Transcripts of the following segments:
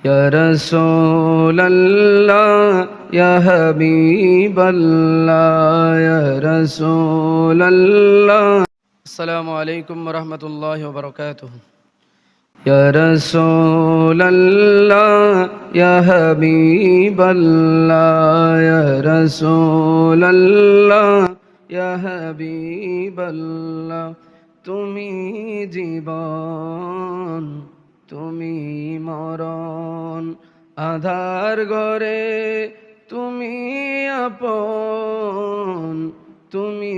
ইয়া রাসূলাল্লাহ ইয়া হাবিবাল্লাহ ইয়া রাসূলাল্লাহ। আসসালামু আলাইকুম ওয়া রাহমাতুল্লাহি ওয়া বারাকাতুহু। ইয়া রাসূলাল্লাহ ইয়া হাবিবাল্লাহ ইয়া রাসূলাল্লাহ ইয়া হাবিবাল্লাহ। তুমি জীবন তুমি মরণ, আধার ঘরে তুমি আপন, তুমি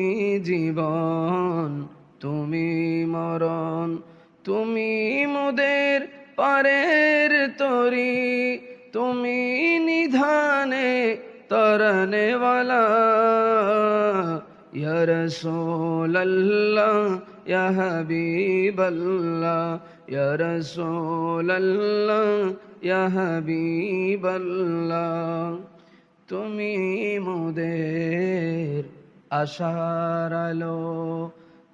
জীবন তুমি মরণ, তুমি মোদের পারের তরি, তুমি নিধানে তরনেওয়ালা। ইয়া রাসূলাল্লাহ ইয়া হাবিবাল্লাহ ইয়া রাসূলাল্লাহ ইয়া হাবিবাল্লাহ। তুমি মোদের আশার আলো,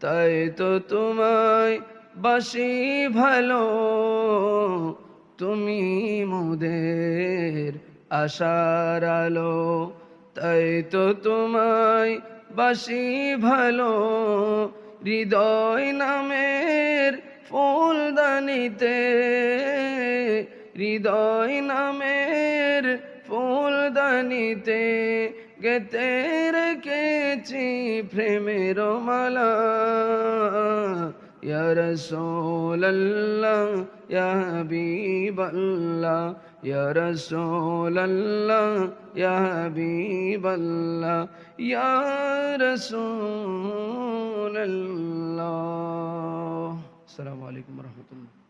তাই তো তোমায় বাসি ভালো। তুমি মোদের আশার আলো, তাই তো তোমায় বাসি ভালো। হৃদয় নামের ফুলদানিতে, হৃদয় নামের ফুলদানিতে গেতে রেখেছি প্রেমের মালা। ইয়া রাসূলাল্লাহ ইয়া হাবিবাল্লাহ ইয়া রাসূলাল্লাহ ইয়া হাবিবাল্লাহ ইয়া রাসূলাল্লাহ। আসসালামু আলাইকুম ওয়া রাহমাতুল্লাহ।